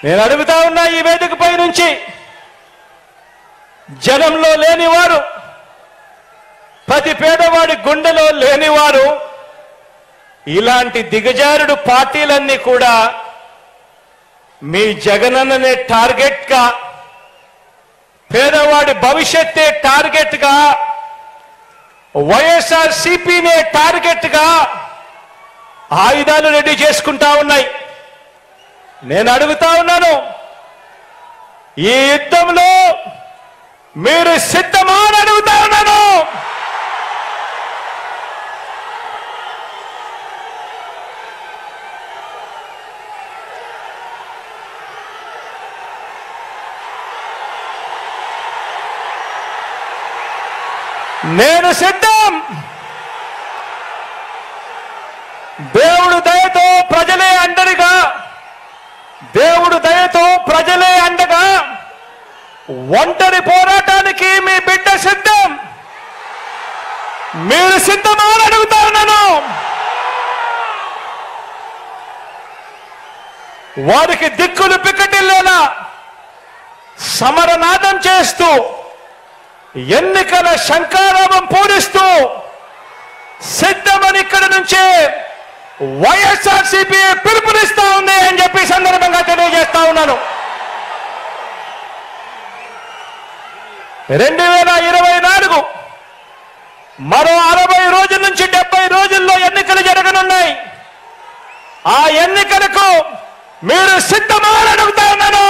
నేను అడుగుతా ఉన్నా ఈ వేదికపై నుంచి, జనంలో లేనివారు, ప్రతి పేదవాడి గుండెలో లేనివారు, ఇలాంటి దిగజారుడు పార్టీలన్నీ కూడా మీ జగనన్ననే టార్గెట్గా, పేదవాడి భవిష్యత్తే టార్గెట్గా, వైఎస్ఆర్సీపీనే టార్గెట్గా ఆయుధాలు రెడీ చేసుకుంటా ఉన్నాయి. నేను అడుగుతా ఉన్నాను, ఈ యుద్ధంలో మీరు సిద్ధమా అని అడుగుతా ఉన్నాను. నేను సిద్ధం. దేవుడు దయతో ప్రజలే అండగా, దేవుడు దయతో ప్రజలే అండగా, ఒంటరి పోరాటానికి మీ బిడ్డ సిద్ధం. మీరు సిద్ధమా అని అడుగుతా ఉన్నాను. వారికి దిక్కులు పిక్కటిల్లేలా సమరనాదం చేస్తూ, ఎన్నికల శంఖారావం పూరిస్తూ సిద్ధమని ఇక్కడి నుంచే వైఎస్ఆర్సీపీ పిలుపునిస్తా ఉంది అని చెప్పి సందర్భంగా తెలియజేస్తా ఉన్నాను. 2024 మరో 60 రోజుల నుంచి 70 రోజుల్లో ఎన్నికలు జరగనున్నాయి. ఆ ఎన్నికలకు మీరు సిద్ధమా అని అడుగుతా ఉన్నాను.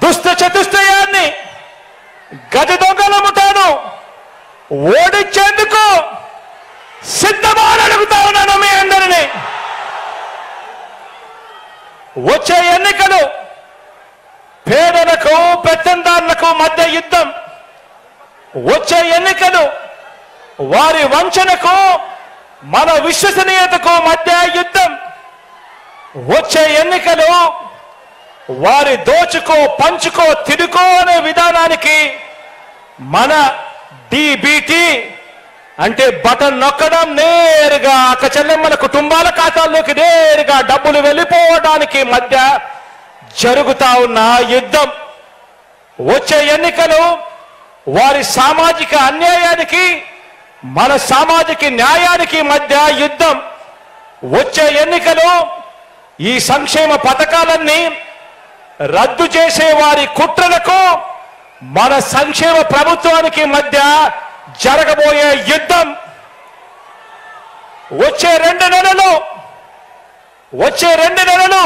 దుష్ట చతుష్టయాన్ని, గజ దొంగల ముఠాను ఓడించేందుకు సిద్ధమా అని అడుగుతా ఉన్నాను మీ అందరినీ. వచ్చే ఎన్నికలు పేదలకు, పెత్తందారులకు మధ్య యుద్ధం. వచ్చే ఎన్నికలు వారి వంచనకు, మన విశ్వసనీయతకు మధ్య యుద్ధం. వచ్చే ఎన్నికలు వారి దోచుకో, పంచుకో, తిరుకో అనే విధానానికి మన డీబీటీ అంటే బటన్ నొక్కడం, నేరుగా అక్క చెల్లెమ్మల కుటుంబాల ఖాతాల్లోకి నేరుగా డబ్బులు వెళ్ళిపోవడానికి మధ్య జరుగుతా ఉన్న యుద్ధం. వచ్చే ఎన్నికలు వారి సామాజిక అన్యాయానికి, మన సామాజిక న్యాయానికి మధ్య యుద్ధం. వచ్చే ఎన్నికలు ఈ సంక్షేమ పథకాలన్నీ రద్దు చేసే వారి కుట్రలకు, మన సంక్షేమ ప్రభుత్వానికి మధ్య జరగబోయే యుద్ధం. వచ్చే 2 నెలలు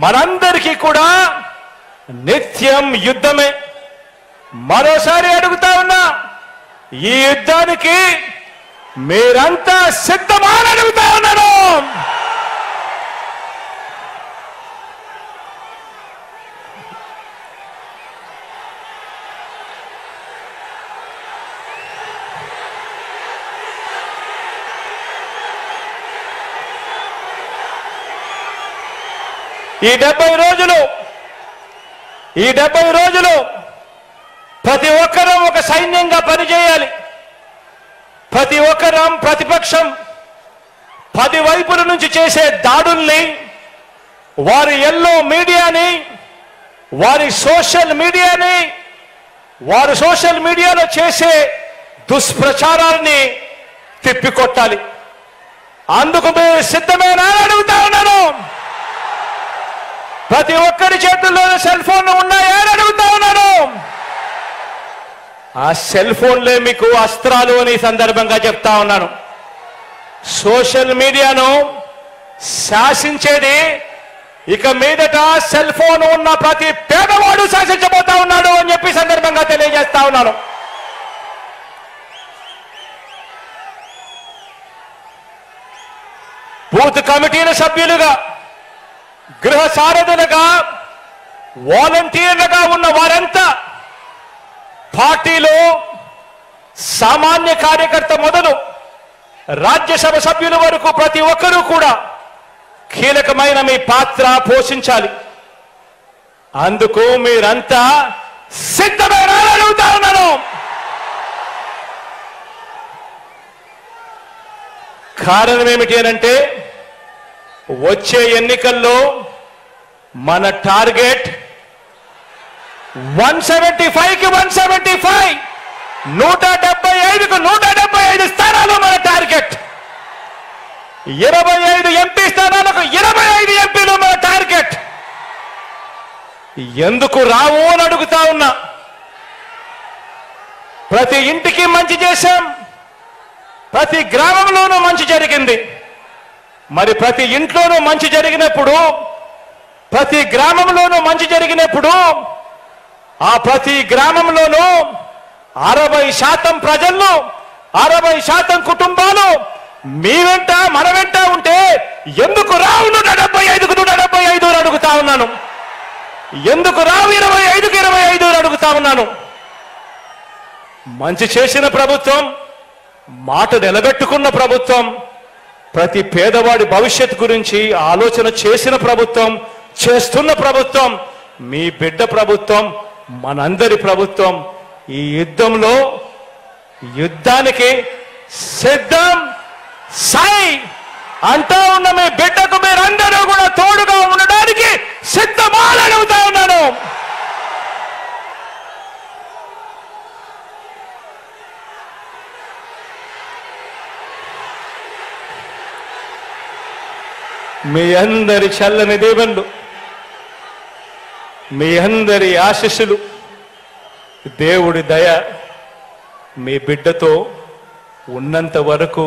మనందరికీ కూడా నిత్యం యుద్ధమే. మరోసారి అడుగుతా ఉన్నా, ఈ యుద్ధానికి మీరంతా సిద్ధమా అని అడుగుతా ఉన్నాను. ఈ 70 రోజులు ప్రతి ఒక్కరూ ఒక సైన్యంగా పనిచేయాలి. ప్రతి ఒక్కరం ప్రతిపక్షం 10 వైపుల నుంచి చేసే దాడుల్ని, వారి ఎల్లో మీడియాని, వారి సోషల్ మీడియాలో చేసే దుష్ప్రచారాన్ని తిప్పికొట్టాలి. అందుకు మీరు సిద్ధమేనా అని అడుగుతా ఉన్నాను. ప్రతి ఒక్కరి చేతుల్లోనే సెల్ ఫోన్లు ఉన్నాయా అని అడుగుతా ఉన్నాను. ఆ సెల్ ఫోన్లే మీకు అస్త్రాలు అని సందర్భంగా చెప్తా ఉన్నాను. సోషల్ మీడియాను శాసించేది ఇక మీదట సెల్ ఫోన్ ఉన్న ప్రతి పేదవాడు శాసించబోతా ఉన్నాడు అని చెప్పి సందర్భంగా తెలియజేస్తా ఉన్నాను. బూత్ కమిటీల సభ్యులుగా, గృహ సారథులుగా, వాలంటీర్లుగా ఉన్న వారంతా, పార్టీలో సామాన్య కార్యకర్త మొదలు రాజ్యసభ సభ్యుల వరకు ప్రతి ఒక్కరూ కూడా కీలకమైన మీ పాత్ర పోషించాలి. అందుకు మీరంతా సిద్ధమేనా అని అడుగుతా ఉన్నాను. కారణం ఏమిటి అనంటే, వచ్చే ఎన్నికల్లో మన టార్గెట్ 175కి 175, 175కు 175 స్థానాలు మన టార్గెట్. 25 ఎంపీ స్థానాలకు 25 ఎంపీలు మన టార్గెట్. ఎందుకు రావు అని అడుగుతా ఉన్నా. ప్రతి ఇంటికి మంచి చేశాం, ప్రతి గ్రామంలోనూ మంచి జరిగింది. మరి ప్రతి ఇంట్లోనూ మంచి జరిగినప్పుడు, ప్రతి గ్రామంలోనూ మంచి జరిగినప్పుడు ఆ ప్రతి గ్రామంలోనూ 60% ప్రజలు, 60% కుటుంబాలు మీ వెంట మన వెంట ఉంటే ఎందుకు రావు 175కు 175 అని అడుగుతా ఉన్నాను. ఎందుకు రావు 25కు 25 అని అడుగుతా ఉన్నాను. మంచి చేసిన ప్రభుత్వం, మాట నిలబెట్టుకున్న ప్రభుత్వం, ప్రతి పేదవాడి భవిష్యత్ గురించి ఆలోచన చేసిన ప్రభుత్వం, చేస్తున్న ప్రభుత్వం మీ బిడ్డ ప్రభుత్వం, మనందరి ప్రభుత్వం. ఈ యుద్ధానికి సిద్ధం సై అంటా ఉన్న మీ బిడ్డకు మీరందరూ కూడా తోడుగా ఉండడానికి సిద్ధమాలని అడుగుతా ఉన్నాను. మీ అందరి చల్లని దీవెనలు, మీ అందరి ఆశీస్సులు, దేవుడి దయ మీ బిడ్డతో ఉన్నంత వరకు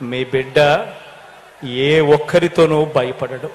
మీ బిడ్డ ఏ ఒక్కరితోనూ భయపడడు.